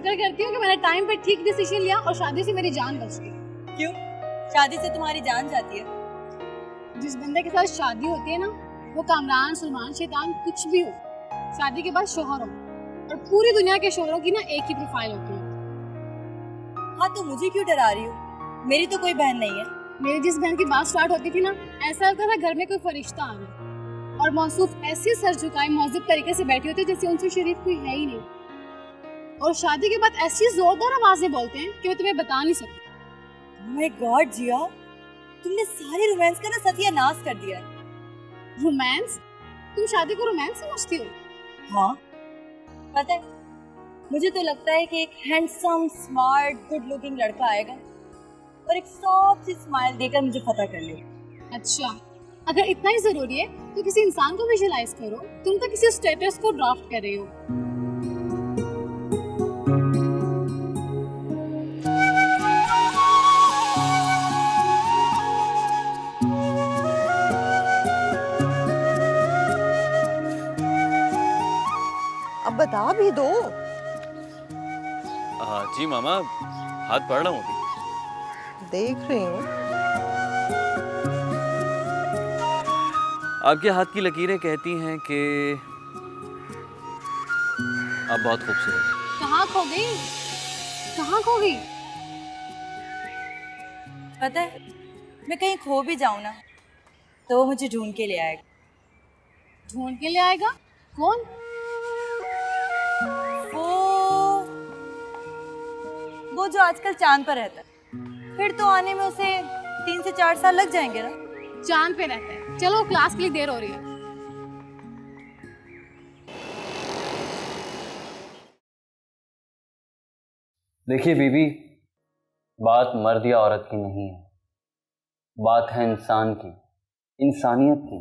शुक्र करती हूँ कि मैंने टाइम पे ठीक डिसीजन लिया और शादी से मेरी जान बच गई। क्यों? शादी से तुम्हारी जान जाती है? जिस बंदे के साथ शादी होती है ना, वो कामरान सलमान शैतान कुछ भी हो, शादी के बाद शोहर हो, और पूरी दुनिया के शोहरों की ना एक ही प्रोफाइल होती है। हाँ तो मुझे क्यों डरा रही हो? मेरी तो कोई बहन नहीं है। मेरी जिस बहन की बात स्टार्ट होती थी ना, ऐसा लगता था घर में कोई फरिश्ता आ गया, और मौसूफ ऐसी सर झुकाए मौजूद तरीके से बैठी होती जैसे उनसे शरीफ कोई है ही नहीं, और शादी के बाद ऐसी जोरदार आवाजें बोलते हैं कि मैं तुम्हें बता नहीं सकती। माय गॉड जिया, तुमने सारे रोमांस का ना सत्यानाश कर दिया है। रोमांस? तुम शादी को रोमांस समझती हो? हाँ पता है, मुझे तो लगता है कि एक हैंडसम स्मार्ट गुड लुकिंग लड़का आएगा और एक सॉफ्ट सी स्माइल देकर मुझे पता कर लेगा। अच्छा, अगर इतना ही जरूरी है तो किसी इंसान को विजुअलाइज करो। तुम तो किसी स्टेटस को ड्राफ्ट कर रही हो। अब बता भी दो। जी मामा, हाथ पढ़ रहा हूँ अभी। देख रही हूँ। आपके हाथ की लकीरें कहती हैं कि आप बहुत खूबसूरत हैं। कहाँ खो गई? कहाँ खो गई? पता है, मैं कहीं खो भी जाऊं ना तो वो मुझे ढूंढ के ले आएगा। ढूंढ के ले आएगा? कौन? वो जो आजकल चांद पर रहता है। फिर तो आने में उसे 3 से 4 साल लग जाएंगे ना। चांद पे रहता है। चलो क्लास के लिए देर हो रही है। देखिए बीबी, बात मर्द या औरत की नहीं है, बात है इंसान की, इंसानियत की।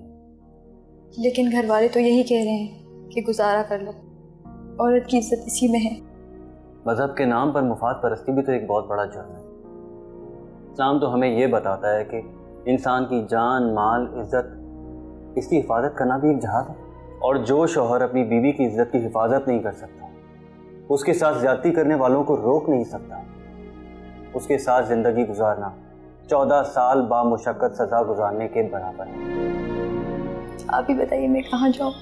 लेकिन घर वाले तो यही कह रहे हैं कि गुजारा कर लो, औरत की इज्जत इसी में है। मजहब के नाम पर मुफाद परस्ती भी तो एक बहुत बड़ा जुर्म है। इस्लाम तो हमें ये बताता है कि इंसान की जान, माल, इज्जत, इसकी हिफाजत करना भी एक जहाद है। और जो शौहर अपनी बीवी की इज्जत की हिफाजत नहीं कर सकता, उसके साथ ज्यादती करने वालों को रोक नहीं सकता, उसके साथ जिंदगी गुजारना 14 साल बामुशक्कत सजा गुजारने के बराबर है। आप ही बताइए मैं कहाँ जाऊँ?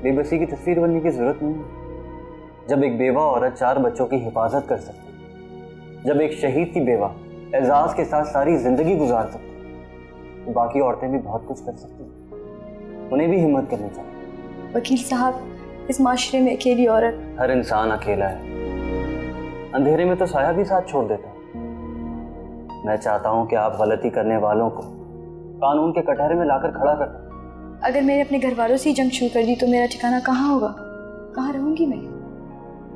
बेबसी की तस्वीर बनने की जरूरत नहीं है। जब एक बेवा औरत 4 बच्चों की हिफाजत कर सकती, जब एक शहीद की बेवा एजाज के साथ सारी जिंदगी गुजार सकती, तो बाकी औरतें भी बहुत कुछ कर सकती हैं। उन्हें भी हिम्मत करनी चाहिए। वकील साहब, इस माशरे में अकेली औरत। हर इंसान अकेला है, अंधेरे में तो साया भी साथ छोड़ देता है। मैं चाहता हूं कि आप गलती करने वालों को कानून के कटहरे में लाकर खड़ा कर दें। अगर मैंने अपने घर वालों से ही जंग शुरू कर दी तो मेरा ठिकाना कहाँ होगा? कहाँ रहूंगी मैं?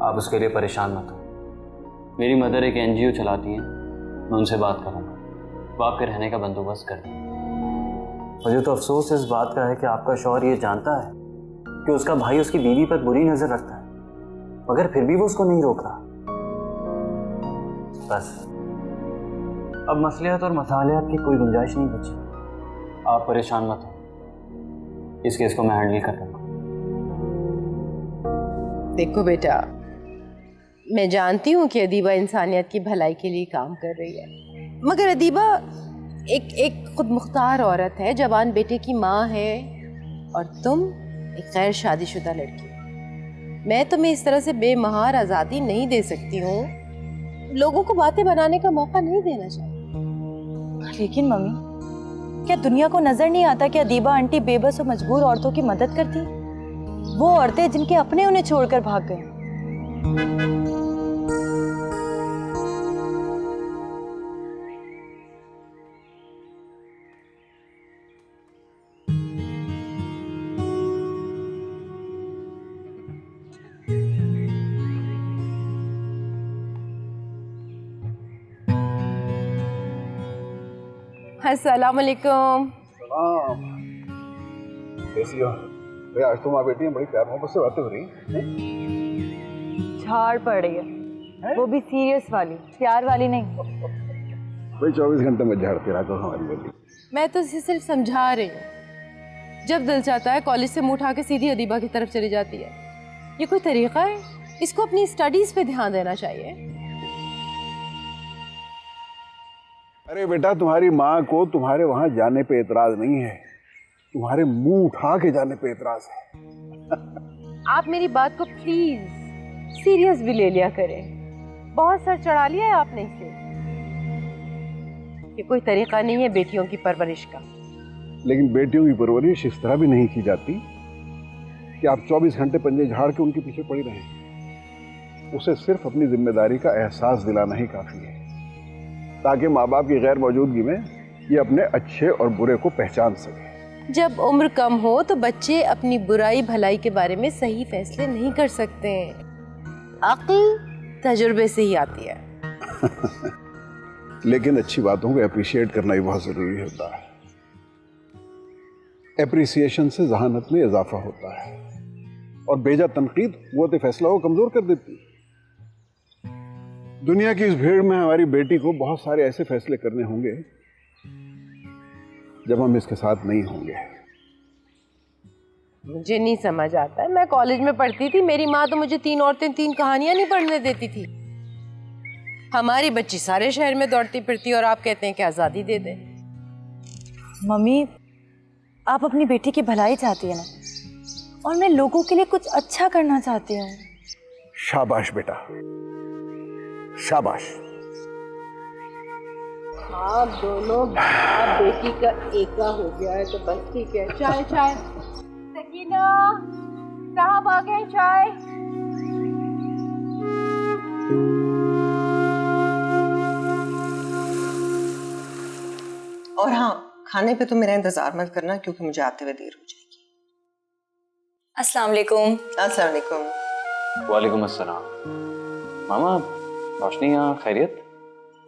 आप उसके लिए परेशान मत हो। मेरी मदर एक NGO चलाती हैं, मैं उनसे बात करूँगा, वो आपके रहने का बंदोबस्त कर दें। मुझे तो अफसोस इस बात का है कि आपका शौहर ये जानता है कि उसका भाई उसकी बीवी पर बुरी नजर रखता है, मगर फिर भी वो उसको नहीं रोक रहा। बस अब मसलियत और मसालियत की कोई गुंजाइश नहीं बची। आप परेशान मत हो, इस केस को मैं हैंडल कर लूँगा। देखो बेटा, मैं जानती हूँ कि अदीबा इंसानियत की भलाई के लिए काम कर रही है, मगर अदीबा एक खुद मुख्तार औरत है, जवान बेटे की माँ है, और तुम एक गैर शादीशुदा लड़की हो। मैं तुम्हें इस तरह से बेमहार आज़ादी नहीं दे सकती हूँ। लोगों को बातें बनाने का मौका नहीं देना चाहिए। लेकिन मम्मी, क्या दुनिया को नजर नहीं आता कि अदीबा आंटी बेबस और मजबूर औरतों की मदद करती, वो औरतें जिनके अपने उन्हें छोड़कर भाग गए। अस्सलाम वालेकुम। कैसी हो? भाई आज तो माँ बेटी में बड़ी प्यार मोहब्बत से बातें हो रही हैं। झाड़ पड़ रही है, वो भी सीरियस वाली, प्यार वाली नहीं। भाई 24 घंटे में झाड़ती रहा करो हमारी बेटी। मैं तो इसे सिर्फ समझा रही हूँ। जब दिल चाहता है कॉलेज से मुंह उठा के सीधी अदीबा की तरफ चली जाती है। ये कोई तरीका है? इसको अपनी स्टडीज पे ध्यान देना चाहिए। अरे बेटा, तुम्हारी माँ को तुम्हारे वहां जाने पे एतराज नहीं है, तुम्हारे मुंह उठा के जाने पे एतराज है। आप मेरी बात को प्लीज सीरियस भी ले लिया करें। बहुत सर चढ़ा लिया है आपने इसे। ये कोई तरीका नहीं है बेटियों की परवरिश का। लेकिन बेटियों की परवरिश इस तरह भी नहीं की जाती कि आप 24 घंटे पंजे झाड़ के उनके पीछे पड़ी रहें। उसे सिर्फ अपनी जिम्मेदारी का एहसास दिलाना ही काफी है, ताकि माँ बाप की गैर मौजूदगी में ये अपने अच्छे और बुरे को पहचान सके। जब उम्र कम हो तो बच्चे अपनी बुराई भलाई के बारे में सही फैसले नहीं कर सकते। अक्ल तजुर्बे से ही आती है। लेकिन अच्छी बातों को अप्रिशिएट करना भी बहुत जरूरी होता है। एप्रिसिएशन से जहानत में इजाफा होता है, और बेजा तनकीद कुव्वत फैसला को कमजोर कर देती है। दुनिया की इस भीड़ में हमारी बेटी को बहुत सारे ऐसे फैसले करने होंगे जब हम इसके साथ नहीं होंगे। मुझे नहीं समझ आता है। मैं कॉलेज में पढ़ती थी, मेरी माँ तो मुझे 3 औरतें 3 कहानियां नहीं पढ़ने देती थी। हमारी बच्ची सारे शहर में दौड़ती फिरती और आप कहते हैं कि आजादी दे दे। मम्मी, आप अपनी बेटी की भलाई चाहती है ना, और मैं लोगों के लिए कुछ अच्छा करना चाहती हूँ। शाबाश बेटा, शाबाश। आप दोनों बाप बेटी का एका हो गया है तो बस ठीक है। चाय चाय। सकीना, साहब आ गए, चाय। और हाँ, खाने पे तो मेरा इंतजार मत करना, क्योंकि मुझे आते हुए देर हो जाएगी। अस्सलाम वालेकुम। अस्सलाम वालेकुम। वालेकुम अस्सलाम। मामा, रोशनी यहाँ खैरियत?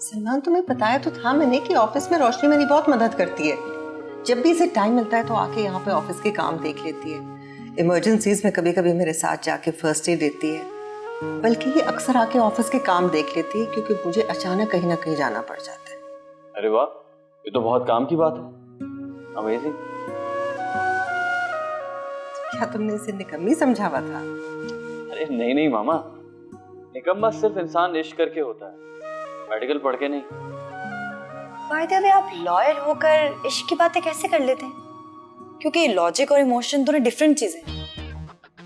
सलमान, तुम्हें बताया तो था मैंने कि ऑफिस में रोशनी मेरी बहुत मदद करती है। जब भी इसे टाइम मिलता है तो आके यहाँ पे ऑफिस के काम देख लेती है। इमरजेंसीज में कभी कभी मेरे साथ जाके फर्स्ट एड देती है, बल्कि ये अक्सर आके ऑफिस के काम देख लेती है, क्योंकि मुझे अचानक कहीं ना कहीं जाना पड़ जाता है। अरे वाह, ये तो बहुत काम की बात है। अमेजिंग। क्या तुमने इसे निकम्मी समझा हुआ था? अरे नहीं नहीं मामा, निकम्मा सिर्फ इंसान इश्क करके होता है, मेडिकल पढ़ के नहीं। बाय द वे, आप लॉयर होकर इश्क की बातें कैसे कर लेते हैं? क्योंकि लॉजिक और इमोशन दोनों डिफरेंट चीजें हैं।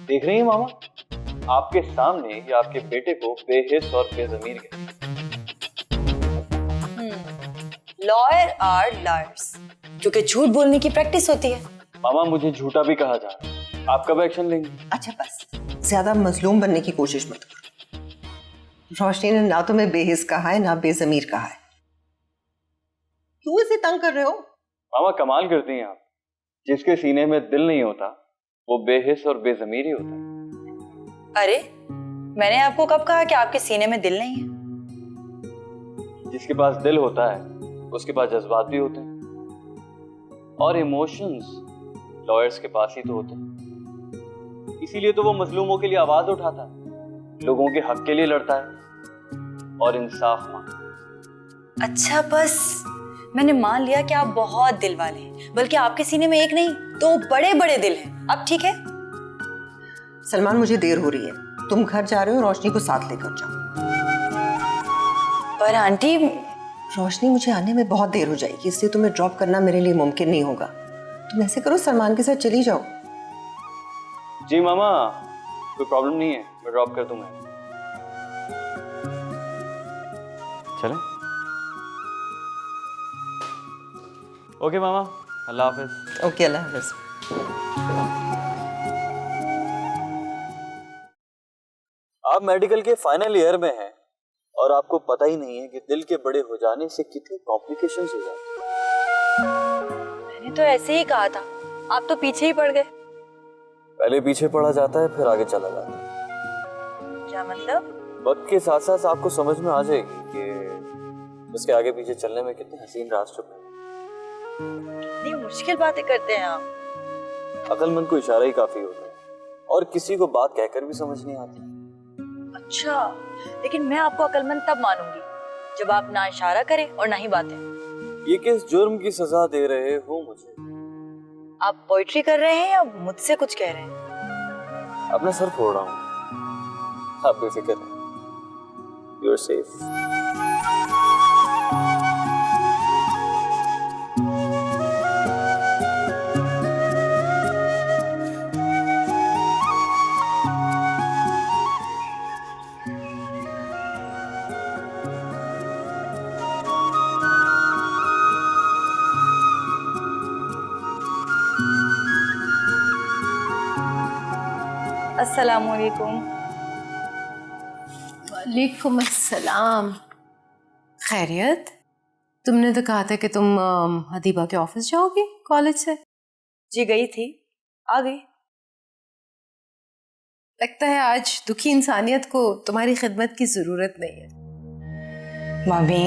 देख रही हैं मामा, आपके सामने ये आपके बेटे को बेहिस और बेज़मीर कहते हैं। लॉयर आर लायर्स, क्योंकि झूठ बोलने की प्रैक्टिस होती है। मामा, मुझे झूठा भी कहा जा रहा है, आप कब एक्शन लेंगे? अच्छा बस, ज्यादा मजलूम बनने की कोशिश मत करो। रोशनी ने ना तुम्हें बेहिस कहा है, ना बेजमीर कहा है। क्यों इसे तंग कर रहे हो? मामा, कमाल करती हैं आप। जिसके सीने में दिल नहीं होता वो बेहिस और बेज़मीर ही होता है। अरे, मैंने आपको कब कहा कि आपके सीने में दिल नहीं है? जिसके पास दिल होता है उसके पास जज्बात भी होते हैं, और इमोशंस लॉयर्स के पास ही तो होते हैं। इसीलिए तो वो मजलूमों के लिए आवाज उठाता है, लोगों के हक के लिए लड़ता है और इंसाफ मांगता है। अच्छा, बस मैंने मान लिया कि आप बहुत दिल वाले हैं, बल्कि आपके सीने में एक नहीं 2 बड़े बड़े दिल हैं। अब ठीक है? सलमान, मुझे देर हो रही है, तुम घर जा रहे हो, रोशनी को साथ लेकर जाओ। पर आंटी, रोशनी, मुझे आने में बहुत देर हो जाएगी, इसलिए तुम्हें ड्रॉप करना मेरे लिए मुमकिन नहीं होगा। तुम ऐसे करो, सलमान के साथ चली जाओ। जी मामा, कोई प्रॉब्लम नहीं है, मैं ड्रॉप कर दूंगा। चलें? ओके मामा, अल्लाह हाफिज। ओके, अल्लाह हाफिज। आप मेडिकल के फाइनल ईयर में हैं और आपको पता ही नहीं है कि दिल के बड़े हो जाने से कितनी कॉम्प्लिकेशंस हो जाती हैं। मैंने तो ऐसे ही कहा था, आप तो पीछे ही पड़ गए। पहले पीछे पड़ा जाता है, फिर आगे चला जाता है। क्या मतलब? वक्त के साथ साथ आपको समझ में आ जाएगी कि उसके आगे पीछे चलने में कितने हसीन रास्ते हैं। इतनी मुश्किल बातें करते हैं आप। अक्लमंद को इशारा ही काफी होता है, और किसी को बात कहकर भी समझ नहीं आती। अच्छा, लेकिन मैं आपको अक्लमंद तब मानूंगी जब आप ना इशारा करें और ना ही बातें। ये किस जुर्म की सजा दे रहे हो मुझे? आप पोइट्री कर रहे हैं या मुझसे कुछ कह रहे हैं? अपना सर फोड़ रहा हूँ। आप बेफिक्र हैं, यू आर सेफ। अस्सलामुअलैकुम। वालेकुम अस्सलाम। खैरियत? तुमने तो कहा था कि तुम अदीबा के ऑफिस जाओगी कॉलेज से। जी गई थी, आ गई। लगता है आज दुखी इंसानियत को तुम्हारी खिदमत की जरूरत नहीं है। मम्मी,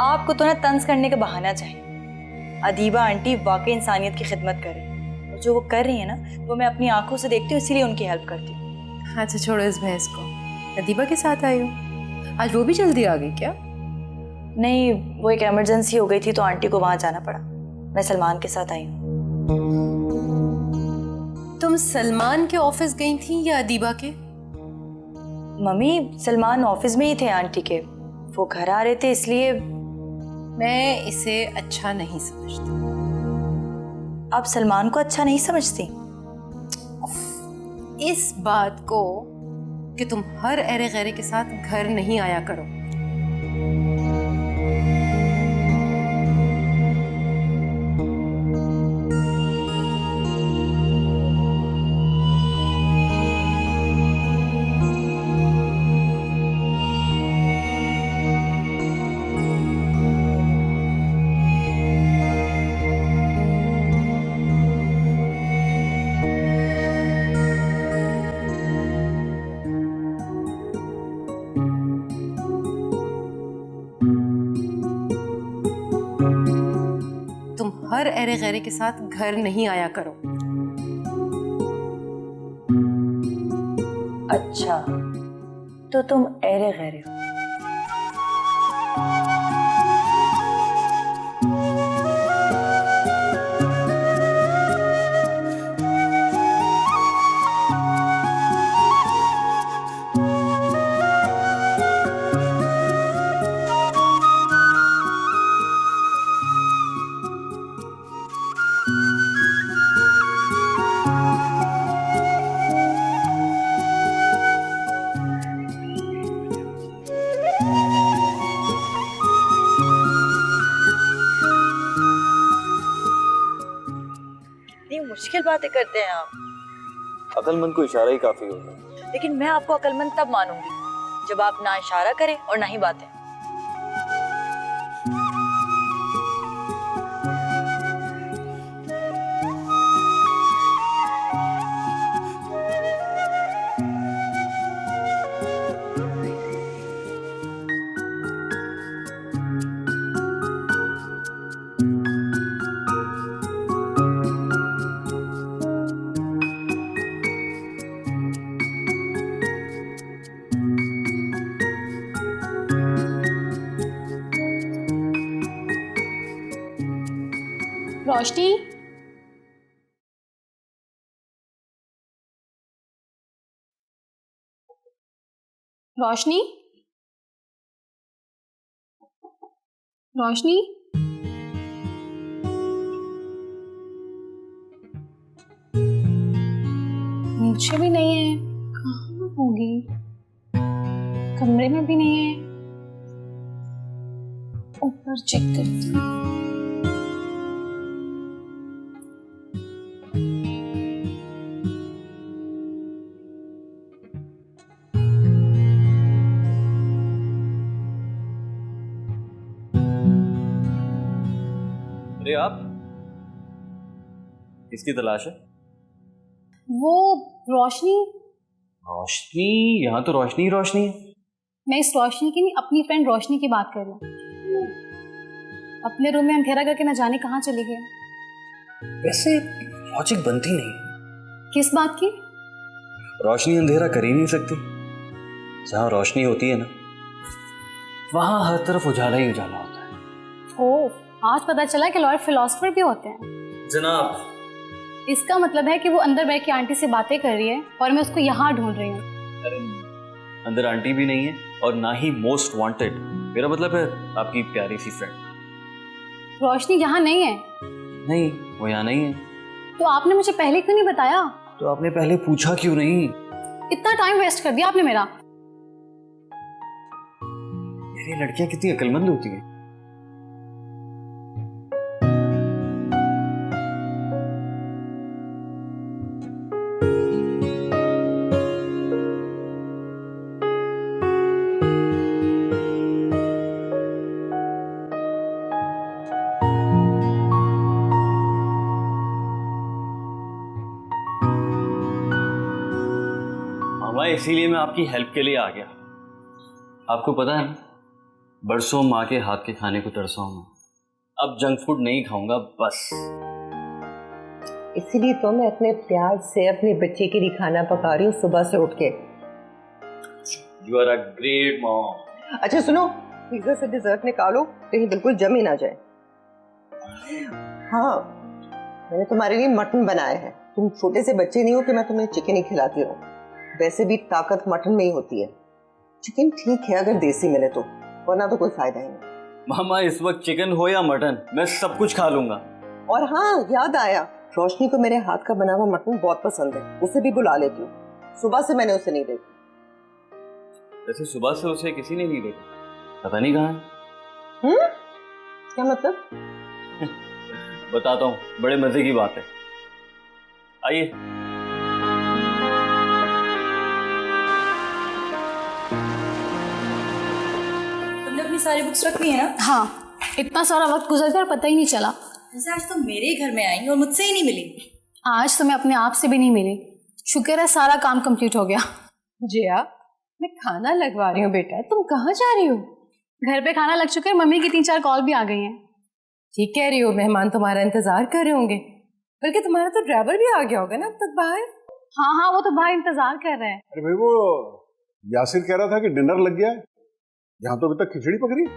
आपको तो ना तंज करने का बहाना चाहिए। अदीबा आंटी वाकई इंसानियत की खिदमत कर रही है, और जो वो कर रही है ना वो मैं अपनी आंखों से देखती हूँ, इसीलिए उनकी हेल्प करती हूँ। अच्छा छोड़ो इस बहस को। अदीबा के साथ आई हो? आज वो भी जल्दी आ गई क्या? नहीं, वो एक इमरजेंसी हो गई थी तो आंटी को वहां जाना पड़ा। मैं सलमान के साथ आई हूँ। तुम सलमान के ऑफिस गई थी या अदीबा के? मम्मी, सलमान ऑफिस में ही थे आंटी के, वो घर आ रहे थे इसलिए। मैं इसे अच्छा नहीं समझती। आप सलमान को अच्छा नहीं समझती? इस बात को कि तुम हर अरे गैरे के साथ घर नहीं आया करो। हर अरे गैरे के साथ घर नहीं आया करो। अच्छा, तो तुम अरे गैरे हो। मुश्किल बातें करते हैं आप। अक्लमंद को इशारा ही काफी होता है। लेकिन मैं आपको अक्लमंद तब मानूंगी जब आप ना इशारा करें और ना ही बातें। रोशनी, रोशनी, रोशनी, नीचे भी नहीं है, कहाँ होगी? कमरे में भी नहीं है, ऊपर चेक करती हूँ। अरे आप किसकी तलाश है? वो रोशनी। रोशनी? यहाँ तो रोशनी ही रोशनी है। मैं इस रोशनी की नहीं, अपनी फ्रेंड रोशनी की बात कर रही हूँ। अपने रूम में अंधेरा करके न जाने कहाँ चली गई। वैसे लॉजिक बनती नहीं। किस बात की? रोशनी अंधेरा कर ही नहीं सकती। जहाँ रोशनी होती है ना, वहाँ हर तरफ उजाला ही उजाला होता है। ओह, आज पता चला कि लॉयर फिलोसफर भी होते हैं। जनाब, इसका मतलब है कि वो अंदर बैठ के आंटी से बातें कर रही है और मैं उसको यहाँ ढूंढ रही हूँ। अरे अंदर आंटी भी नहीं है और ना ही मोस्ट वांटेड, मेरा मतलब है आपकी प्यारी सी फ्रेंड। रोशनी यहाँ नहीं है। नहीं, वो यहाँ नहीं है। तो आपने मुझे पहले क्यों नहीं बताया? तो आपने पहले पूछा क्यों नहीं? इतना टाइम वेस्ट कर दिया आपने मेरा। यार ये लड़कियां कितनी अक्लमंद होती हैं। मामा, इसीलिए मैं आपकी हेल्प के लिए आ गया। आपको पता है ना, बरसों माँ के हाथ के खाने को तरसा हूं मैं। अब जंक फूड नहीं खाऊंगा बस। इसीलिए तो मैं अपने प्यार से अपने बच्चे के लिए खाना पका रही हूँ सुबह से उठ के। You are a great mom. अच्छा सुनो, पिज्जा से डिजर्ट निकालो, कहीं बिल्कुल जम ही ना जाए। हाँ, मैंने तुम्हारे लिए मटन बनाया है। तुम छोटे से बच्चे नहीं हो कि मैं तुम्हें चिकन ही खिलाती रहूं। वैसे भी ताकत मटन में ही होती है। चिकन ठीक है अगर देसी मिले तो, वरना तो कोई फायदा ही नहीं। मामा, इस वक्त चिकन हो या मटन, मैं सब कुछ खा लूंगा। और हाँ, याद आया, रोशनी को मेरे हाथ का बना हुआ मटन बहुत पसंद है, उसे भी बुला लेती हूँ। सुबह से मैंने उसे नहीं देखा। वैसे सुबह से उसे किसी ने नहीं देखा, पता नहीं कहाँ है। क्या मतलब? बताता हूँ, बड़े मजे की बात है, आइए। तुमने अपनी सारी बुक्स रख ली है ना? हाँ, इतना सारा वक्त गुजर गया और पता ही नहीं चला। वैसे आज तुम मेरे घर में आई और मुझसे ही नहीं मिली। आज तो मैं अपने आप से भी नहीं मिली। शुक्र है सारा काम कंप्लीट हो गया। जिया, मैं खाना लगवा रही हूँ बेटा, तुम कहाँ जा रही हो? घर पे खाना लग चुका है, मम्मी की 3-4 कॉल भी आ गई हैं। ठीक कह रही हो, मेहमान तुम्हारा इंतजार कर रहे होंगे। बल्कि तुम्हारा तो ड्राइवर भी आ गया होगा ना अब तक बाहर। हाँ हाँ, वो तो बाहर इंतजार कर रहे हैं। अरे भाई, वो यासिर कह रहा था कि डिनर लग गया है, यहाँ तो अभी तक खिचड़ी पक रही है।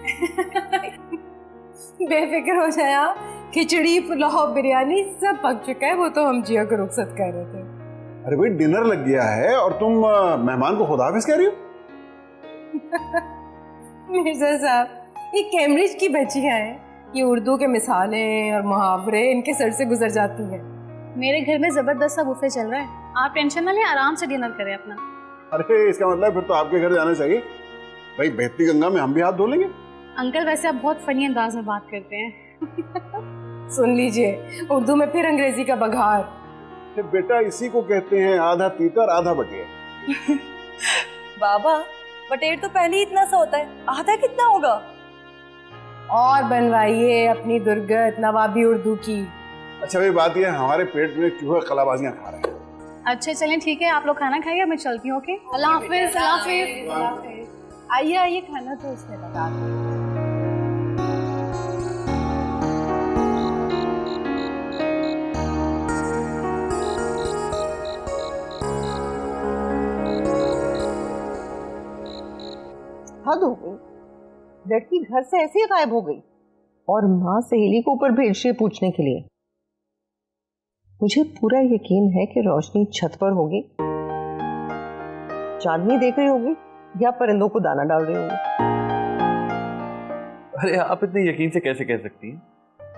बेफिक्र हो जाए आप, खिचड़ी पुलाव बिरयानी सब पक चुका है, वो तो हम जिया को रुखसत कर रहे थे। अरे भाई, डिनर लग गया है और तुम मेहमान को खुदाफिज कह रही हो? मिर्जा साहब, ये कैम्ब्रिज की बच्चियां हैं, ये उर्दू के मिसाले और मुहावरे इनके सर से गुजर जाती हैं। मेरे घर में जबरदस्त सा बुफे चल रहा है, आप टेंशन ना लें, आराम से डिनर करें अपना। अरे इसका मतलब फिर तो आपके घर जाना चाहिए भाई। बहती गंगा में हम भी हाथ धो लेंगे। अंकल वैसे आप बहुत फनी अंदाज में बात करते हैं। सुन लीजिए, उर्दू में फिर अंग्रेजी का बघार। बेटा, इसी को कहते हैं आधा तीतर आधा बटिया। बाबा, बटेर तो पहले ही इतना सा होता है, आधा कितना होगा? और बनवाइए अपनी दुर्गत नवाबी उर्दू की। अच्छा भाई, बात यह है, हमारे पेट में चूहे कलाबाजियां खा रहे हैं। अच्छा चलें, ठीक है, आप लोग खाना खाइए, मैं चलती हूँ। ओके, अल्लाह हाफिज। अल्लाह हाफिज। आइए आइए, खाना तो उसने बता दिया। हद हो गई, लड़की घर से ऐसे ही गायब हो गई और माँ सहेली को ऊपर भेज रही है पूछने के लिए। मुझे पूरा यकीन है कि रोशनी छत पर होगी, चांदनी देख रही होगी या परिंदों को दाना डाल रही होगी। अरे आप इतने यकीन से कैसे कह सकती हैं?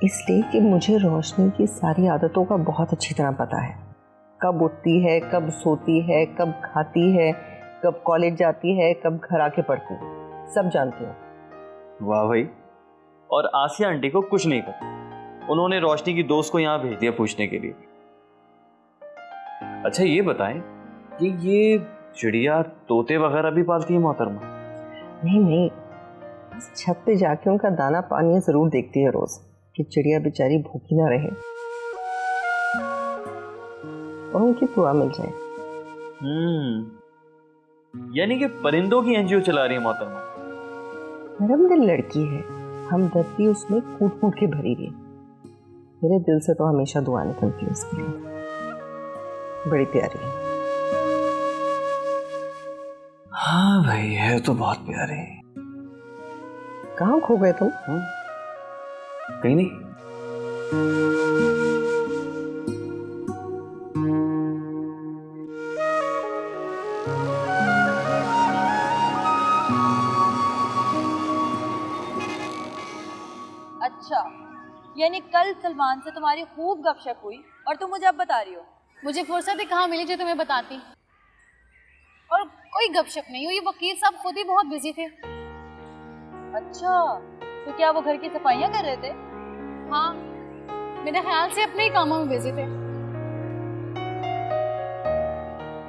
इसलिए कि मुझे रोशनी की सारी आदतों का बहुत अच्छी तरह पता है। कब उठती है, कब सोती है, कब खाती है, कब कॉलेज जाती है, कब घर आके पढ़ती है, सब जानती हूँ। वाह भाई। और आसिया आंटी को कुछ नहीं पता, उन्होंने रोशनी की दोस्त को यहाँ भेज दिया पूछने के लिए। अच्छा ये बताएं कि ये चिड़िया तोते वगैरह भी पालती है मोहतरमा? नहीं नहीं, बस छत पे जाके उनका दाना पानी जरूर देखती है रोज कि चिड़िया बेचारी भूखी ना रहे और उनकी दुआ मिल जाए। यानी कि परिंदों की एनजीओ चला रही है मोहतरमा। नरम दिल लड़की है, हमदर्दी उसमें कूट कूट के भरी हुई। मेरे दिल से तो हमेशा दुआ निकलती है उसके लिए, बड़ी प्यारी है। हाँ भाई, है तो बहुत प्यारी। कहाँ खो गए तुम? कहीं नहीं। यानी कल सलमान से तुम्हारी खूब गपशप हुई और तुम मुझे अब बता रही हो? मुझे फुर्सत ही कहाँ मिली जो तुम्हें बताती। और कोई गपशप नहीं हुई, वकील साहब खुद ही बहुत बिजी थे। अच्छा, तो क्या वो घर की सफाइयाँ कर रहे थे? हाँ, मेरे ख्याल से अपने ही कामों में बिजी थे।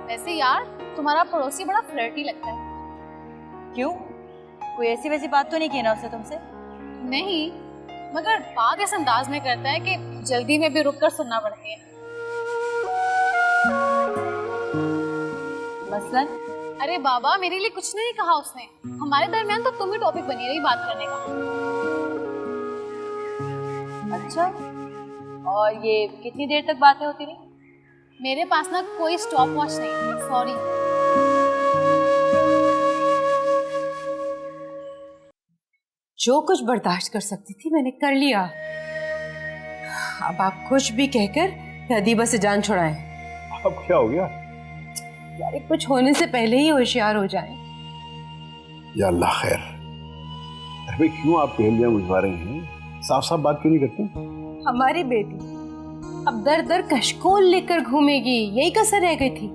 वैसे यार तुम्हारा पड़ोसी बड़ा फ्लर्टी लगता है। क्यों, कोई ऐसी वैसी बात तो नहीं की ना उसने तुमसे? नहीं, मगर बात इस अंदाज में करता है कि जल्दी में भी रुक कर सुनना पड़ती है। मसलन? अरे बाबा, मेरे लिए कुछ नहीं कहा उसने। हमारे दरमियान तो तुम ही टॉपिक बनी रही बात करने का। अच्छा, और ये कितनी देर तक बातें होती रही? मेरे पास ना कोई स्टॉप वॉच नहीं, सॉरी। जो कुछ बर्दाश्त कर सकती थी मैंने कर लिया। अब आप कुछ भी कहकर अदीबा से जान छुड़ाएं। अब क्या हो गया? यार कुछ होने से पहले ही होशियार हो जाएं। या अल्लाह खैर। अरे भाई क्यों आप पहेलियां बुझवा रहे हैं? साफ साफ बात क्यों नहीं करते? हमारी बेटी अब दर दर कशकोल लेकर घूमेगी, यही कसर रह गई थी।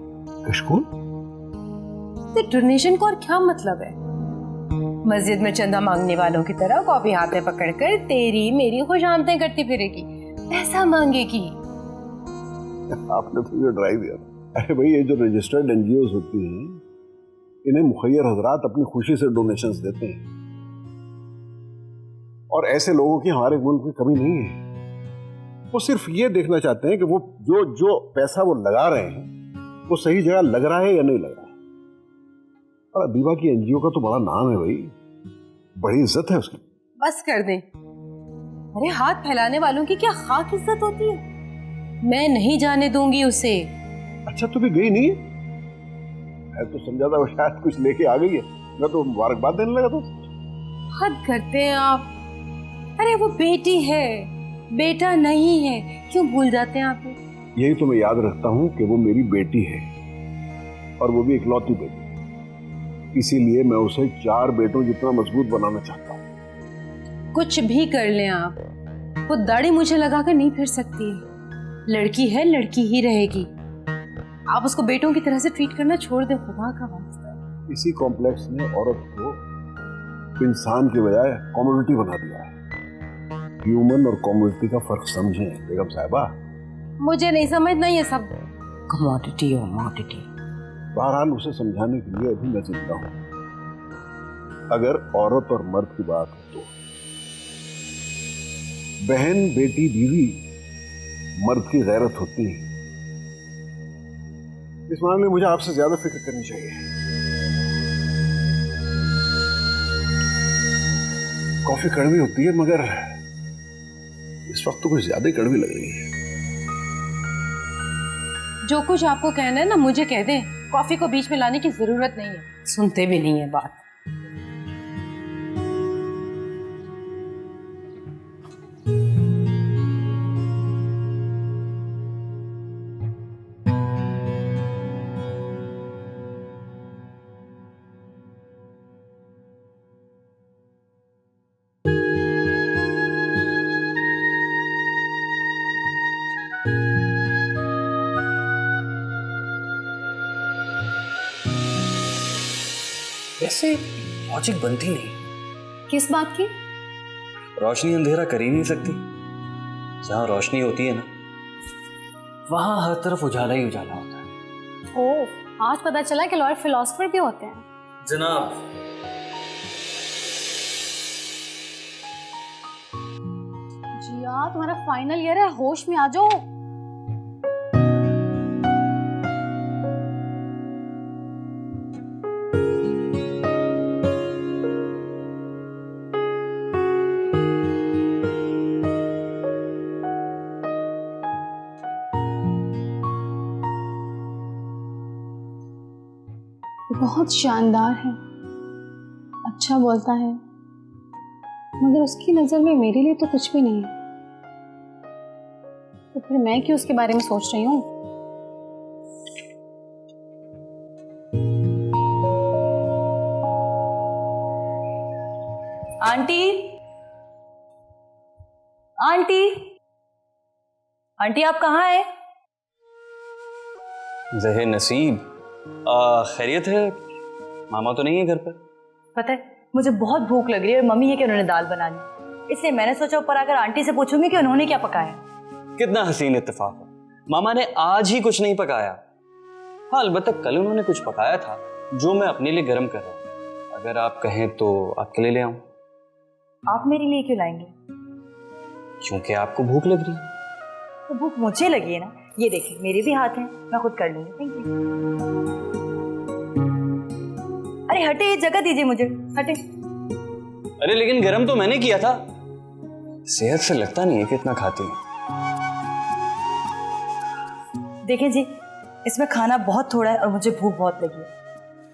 कशकोल? तो डोनेशन को और क्या मतलब है? मस्जिद में चंदा मांगने वालों की तरह कॉपी हाथ में पकड़कर तेरी मेरी खुशामदें करती फिरेगी, पैसा मांगेगी। आपने तो ये डरा दिया। अरे भाई ये जो रजिस्टर्ड एनजीओज होती हैं, इन्हें मुखैर हजरात अपनी खुशी से डोनेशंस देते हैं, और ऐसे लोगों की हमारे मुल्क में कमी नहीं है। वो सिर्फ ये देखना चाहते हैं कि वो जो पैसा वो लगा रहे हैं वो सही जगह लग रहा है या नहीं लग रहा है। और अदीबा की एनजीओ का तो बड़ा नाम है भाई, बड़ी इज्जत है उसकी। बस कर दे। अरे हाथ फैलाने वालों की क्या खाक इज्जत होती है? मैं नहीं जाने दूंगी उसे। अच्छा तू भी गई नहीं? मैं तो समझा था वो शायद कुछ लेके आ गई है, मैं तो मुबारकबाद देने लगा था। हद करते हैं आप। अरे वो बेटी है, बेटा नहीं है, क्यों भूल जाते हैं आप? यही तो मैं याद रखता हूँ कि वो मेरी बेटी है, और वो भी इकलौती बेटी। इसीलिए मैं उसे 4 बेटों जितना मजबूत बनाना चाहता हूँ। कुछ भी कर लें आप, वो दाढ़ी मुझे लगाकर नहीं फिर सकती है। लड़की है, लड़की ही रहेगी। आप उसको बेटों की तरह से ट्रीट करना छोड़ दे, खुदा का वास्ता। इसी कॉम्प्लेक्स ने औरत को इंसान के बजाय कमोडिटी बना दिया है। ह्यूमन और कमोडिटी का फर्क समझें बेगम साहिबा। मुझे नहीं समझना ये सब कमोडिटी और मॉडिटी। बहरहाल उसे समझाने के लिए अभी मैं जिंदा हूं। अगर औरत और मर्द की बात हो तो बहन, बेटी, बीवी मर्द की गैरत होती है। इस मामले में मुझे आपसे ज्यादा फिक्र करनी चाहिए। कॉफी कड़वी होती है, मगर इस वक्त तो कुछ ज्यादा ही कड़वी लग रही है। जो कुछ आपको कहना है ना मुझे कह दें, कॉफी को बीच में लाने की जरूरत नहीं है। सुनते भी नहीं है बात। वैसे लॉजिक बनती नहीं। किस बात की? रोशनी अंधेरा कर ही नहीं सकती। जहाँ रोशनी होती है ना, वहाँ हर तरफ उजाला ही उजाला होता है। ओह, आज पता चला कि लॉयर फिलोसोफर भी होते हैं। जनाब, जिया तुम्हारा फाइनल ईयर है, होश में आ जाओ। बहुत शानदार है, अच्छा बोलता है, मगर उसकी नजर में मेरे लिए तो कुछ भी नहीं है। तो फिर मैं क्यों उसके बारे में सोच रही हूँ? आंटी, आंटी, आंटी आप कहाँ हैं? जहे नसीब, खैरियत है? मामा तो नहीं है घर पर? पता है मुझे बहुत भूख लग रही है और मम्मी है कि उन्होंने दाल बना ली, इसलिए मैंने सोचा ऊपर आकर आंटी से पूछूंगी कि उन्होंने क्या पकाया। कितना हसीन इत्तेफाक है, मामा ने आज ही कुछ नहीं पकाया। हाँ अलबत्ता कल उन्होंने कुछ पकाया था जो मैं अपने लिए गर्म कर रहा हूँ। अगर आप कहें तो आपके लिए ले आऊं? आप मेरे लिए क्यों लाएंगे? क्योंकि आपको भूख लग रही है। तो भूख मुझे लगी है ना, ये देखिए मेरे भी हाथ हैं, मैं खुद कर लूंगी। Thank you. अरे हटे, ये जगह दीजिए मुझे, हटे। अरे लेकिन गरम तो मैंने किया था। सेहत से लगता नहीं है कि इतना खाती है। देखिए जी, इसमें खाना बहुत थोड़ा है और मुझे भूख बहुत लगी है,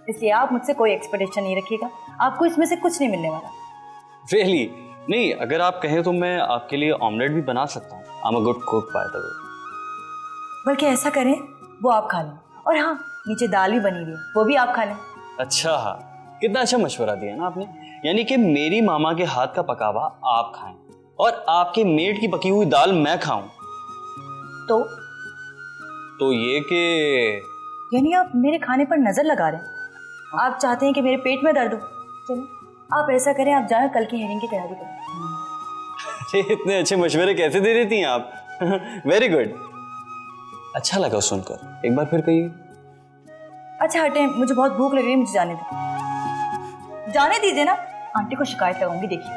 इसलिए आप मुझसे कोई एक्सपेक्टेशन नहीं रखिएगा, आपको इसमें से कुछ नहीं मिलने वाला। रियली? नहीं, अगर आप कहें तो मैं आपके लिए ऑमलेट भी बना सकता हूँ। I am a good cook by the way. बल्कि ऐसा करें, वो आप खा लें, और हाँ नीचे दाल भी बनी हुई है, वो भी आप खा लें। अच्छा, हाँ कितना अच्छा मशवरा दिया ना आपने। यानी कि मेरी मामा के हाथ का पकावा आप खाएं और आपके मेड की पकी हुई दाल मैं खाऊं। तो ये कि यानी आप मेरे खाने पर नजर लगा रहे हैं, आप चाहते हैं कि मेरे पेट में दर्द हो। चलो आप ऐसा करें, आप जाएं कल की हेयरिंग की तैयारी करें। इतने अच्छे मशवरे कैसे दे देती हैं आप। वेरी गुड, अच्छा लगा सुनकर। एक बार फिर कहिए। अच्छा हटे, मुझे बहुत भूख लग रही है, मुझे जाने दो। जाने दीजिए ना, आंटी को शिकायत लगाऊंगी। देखिए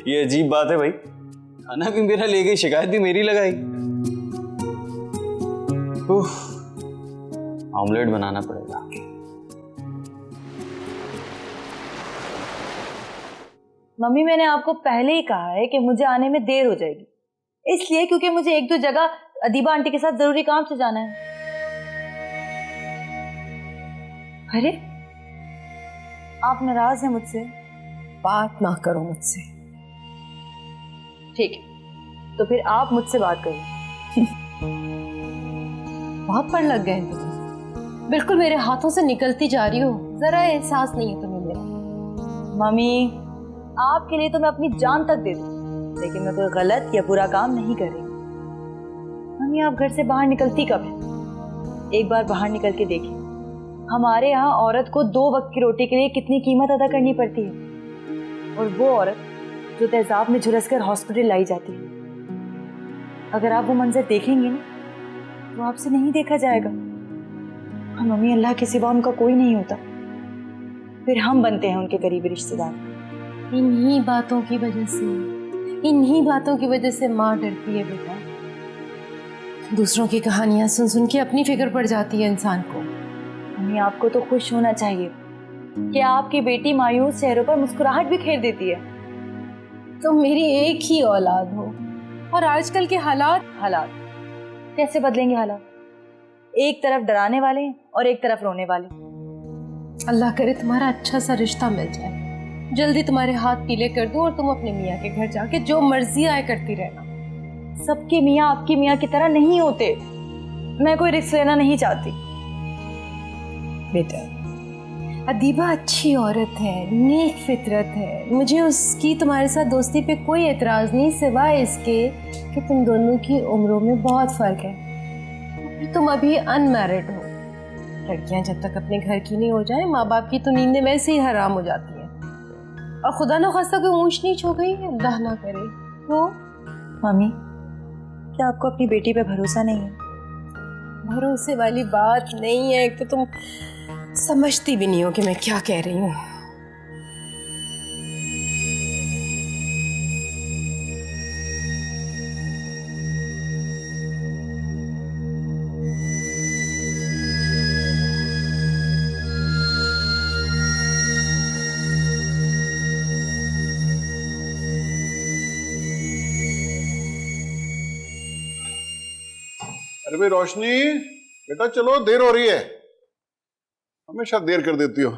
ये अजीब बात है भाई, खाना भी मेरा ले गई, शिकायत भी मेरी लगाई। ऑमलेट बनाना पड़ेगा। मम्मी मैंने आपको पहले ही कहा है कि मुझे आने में देर हो जाएगी, इसलिए क्योंकि मुझे एक दो जगह अदीबा आंटी के साथ जरूरी काम से जाना है। अरे आप नाराज हैं मुझसे? बात ना करो मुझसे। ठीक है, तो फिर आप मुझसे बात करिए। बहुत पर लग गए तुम्हें, बिल्कुल मेरे हाथों से निकलती जा रही हो, जरा एहसास नहीं है तुम्हें मेरा। मम्मी आपके लिए तो मैं अपनी जान तक दे दूं, लेकिन मैं कोई गलत या बुरा काम नहीं कर रही। मम्मी आप घर से बाहर निकलती कब है? एक बार बाहर निकल के देखिए, हमारे यहाँ औरत को 2 वक्त की रोटी के लिए कितनी कीमत अदा करनी पड़ती है, और वो औरत जो तेजाब में झुलस कर हॉस्पिटल लाई जाती है। अगर आप वो मंजर देखेंगे ना तो आपसे नहीं देखा जाएगा। हाँ मम्मी, अल्लाह के सिवा उनका कोई नहीं होता, फिर हम बनते हैं उनके करीबी रिश्तेदार। इन्हीं बातों की वजह से, इन्हीं बातों की वजह से माँ डरती है बेटा। दूसरों की कहानियां सुन सुन के अपनी फिक्र पड़ जाती है इंसान को। मम्मी आपको तो खुश होना चाहिए कि आपकी बेटी मायूस चेहरों पर मुस्कुराहट भी खेर देती है। तुम मेरी एक ही औलाद हो, और आजकल के हालात कैसे बदलेंगे हालात? एक तरफ डराने वाले हैं और एक तरफ रोने वाले। अल्लाह करे तुम्हारा अच्छा सा रिश्ता मिल जाए, जल्दी तुम्हारे हाथ पीले कर दूं और तुम अपने मियाँ के घर जाके जो मर्जी आए करती रहना। सबके मियाँ आपकी मियाँ की तरह नहीं होते, मैं कोई रिस्क लेना नहीं चाहती। बेटा अदीबा अच्छी औरत है, नेक फितरत है, मुझे उसकी तुम्हारे साथ दोस्ती पे कोई एतराज़ नहीं, सिवाय इसके कि तुम दोनों की उम्रों में बहुत फ़र्क है। तुम अभी अनमैरिड हो। लड़कियां जब तक अपने घर की नहीं हो जाए, माँ बाप की तो नींदें वैसे ही हराम हो जाती हैं, और खुदा न खास्ता कोई ऊंच नीच हो गई, अल्लाह ना करे तो। मम्मी क्या आपको अपनी बेटी पे भरोसा नहीं है? भरोसे वाली बात नहीं है, एक तो तुम समझती भी नहीं हो कि मैं क्या कह रही हूँ। अरे भाई रोशनी, बेटा चलो, देर हो रही है, हमेशा देर कर देती हो।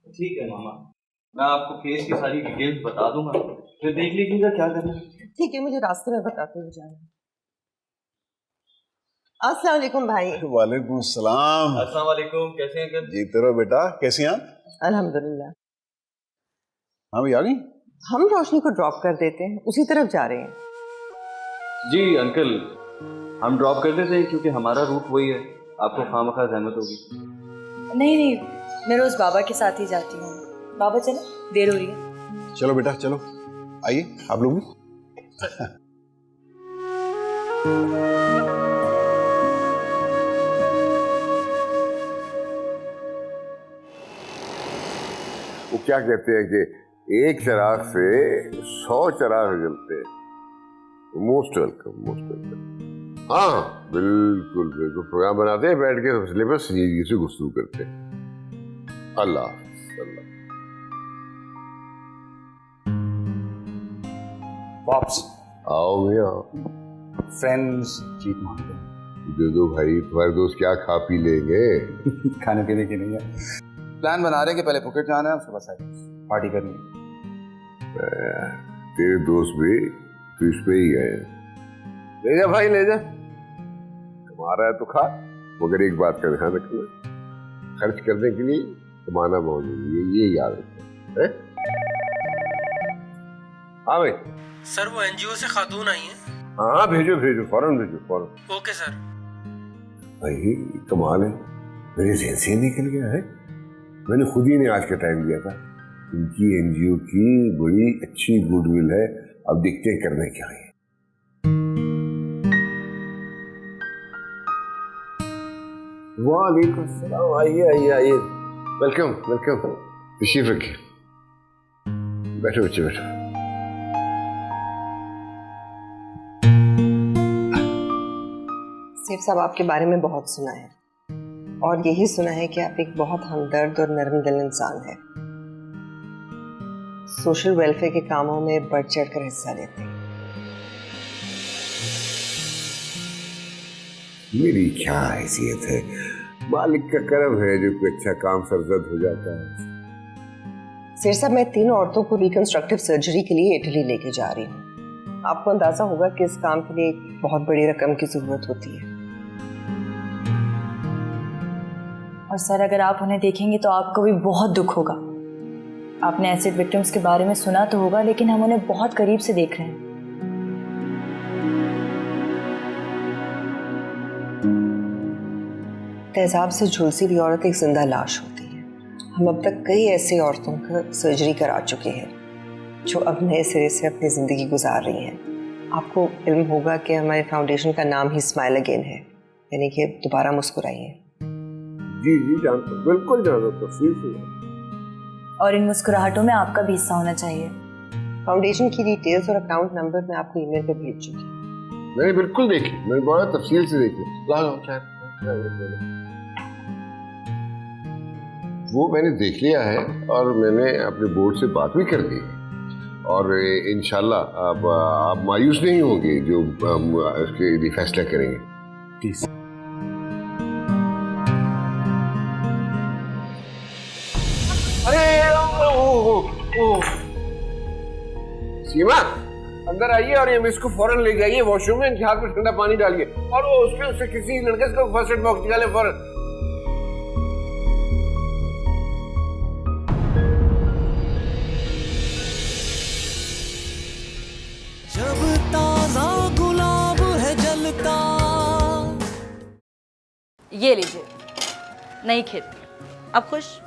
ठीक है मामा, मैं आपको केस की सारी डिटेल्स बता दूंगा, फिर देख लीजिएगा क्या करना है। ठीक है, मुझे रास्ते में बताते हुए जाना। अस्सलाम वालेकुम भाई। वालेकुम सलाम। अस्सलाम वालेकुम, कैसे हैं अंकल? जीते रहो बेटा, कैसी हैं आप? अल्हम्दुलिल्लाह। हाँ भाई आ गई? हम रोशनी को ड्रॉप कर देते हैं, उसी तरफ जा रहे हैं। जी अंकल, हम ड्रॉप कर देते हैं क्योंकि हमारा रूट वही है, आपको खामखा जहमत होगी। नहीं नहीं, मैं रोज बाबा के साथ ही जाती हूँ। बाबा चलो, देर हो रही है। चलो बेटा चलो, आइए आप लोग भी। वो क्या कहते हैं कि एक चिराग से 100 चिराग जलते हैं। Most welcome, most welcome. हाँ बिल्कुल बिल्कुल, प्रोग्राम बनाते हैं, बैठ के मसले पर संजीदगी से गुफ्तगू करते हैं। अल्लाह अल्लाह। पॉप्स, आओ भैया, फ्रेंड्स जीत मांगते हैं। दे दो भाई, तुम्हारे दोस्त क्या खा पी लेंगे? खाने पीने की नहीं है, प्लान बना रहे हैं कि पहले फुकेट जाना है, उसके बाद पार्टी करनी है। तेरे दोस्त भी तो इस पे ही गए। ले जा भाई ले जा, कमा रहा है तो खा, मगर एक बात का ध्यान रखना, खर्च करने के लिए कमाना बहुत जरूरी है, ये याद रखना है। हाँ भाई। सर वो एनजीओ से खातून आई हैं। हाँ भेजो भेजो, फौरन भेजो फौरन। Okay sir. भाई कमाल है, मेरे जहन से निकल गया है। मैंने खुद ही ने आज का टाइम दिया था। इनकी एनजीओ की बड़ी अच्छी गुडविल है, अब देखते हैं करने क्या है। वालेकुम सलाम, आइए आइए आइए, वेलकम वेलकम, तशरीफ रखिए, बैठो बच्चे बैठो। सेठ साहब आपके बारे में बहुत सुना है, और यही सुना है कि आप एक बहुत हमदर्द और नरम दिल इंसान हैं। सोशल वेलफेयर के कामों में बढ़ चढ़ कर हिस्सा लेते हैं। मेरी क्या हैसियत है, मालिक का करम है जो कोई अच्छा काम सरजद हो जाता है। सेठ साहब मैं 3 औरतों को रिकंस्ट्रक्टिव सर्जरी के लिए इटली लेके जा रही हूँ। आपको अंदाजा होगा कि इस काम के लिए बहुत बड़ी रकम की जरूरत होती है। और सर अगर आप उन्हें देखेंगे तो आपको भी बहुत दुख होगा। आपने एसिड विक्टिम्स के बारे में सुना तो होगा, लेकिन हम उन्हें बहुत करीब से देख रहे हैं। तेजाब से झुलसी हुई औरत एक जिंदा लाश होती है। हम अब तक कई ऐसी औरतों का सर्जरी करा चुके हैं जो अब नए सिरे से अपनी जिंदगी गुजार रही हैं। आपको इल्म होगा कि हमारे फाउंडेशन का नाम ही स्माइल अगेन है, यानी कि दोबारा मुस्कुराइए। जी जी जानता हूँ, बिल्कुल जानता हूँ, तफसील से। और इन मुस्कुराहटों में आपका भी हिस्सा होना चाहिए। फाउंडेशन की डिटेल्स और अकाउंट नंबर मैं आपको ईमेल पे भेज चुकी हूँ। मैंने बिल्कुल देखी, मैंने बड़ा तफसील से देखी। वो मैंने देख लिया है और मैंने अपने बोर्ड से बात भी कर दी है, और इंशाल्लाह आप मायूस नहीं होंगे जो हम इसके लिए फैसला करेंगे। प्लीज। अरे सीमा, अंदर आइए और ये मिस को फौरन ले जाइए वॉशरूम में, इनके हाथ में ठंडा पानी डालिए, और वो उससे किसी लड़के से फर्स्ट एड बॉक्स निकाले फौरन। जब ताजा गुलाब है जलता। ये लीजिए नई खिड़की, अब खुश?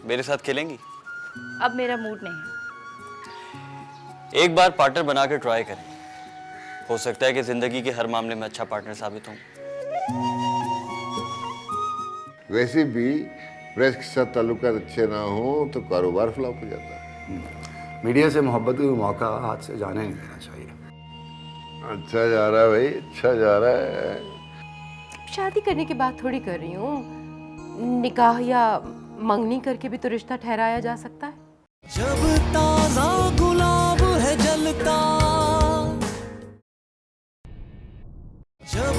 मेरे साथ खेलेंगी? अब मेरा मूड नहीं है। एक बार पार्टनर बनाकर ट्राई करें, हो सकता है कि जिंदगी के हर मामले में अच्छा पार्टनर साबित हूं। वैसे भी प्रेस के साथ ताल्लुकात अच्छे ना हो तो कारोबार फ्लॉप हो जाता है। मीडिया से मोहब्बत का मौका हाथ से जाने नहीं देना चाहिए। अच्छा जा रहा है भाई, अच्छा जा रहा है। शादी करने की बात थोड़ी कर रही हूँ, निकाह या मंगनी करके भी तो रिश्ता ठहराया जा सकता है। जब ताजा गुलाब है जलता, जब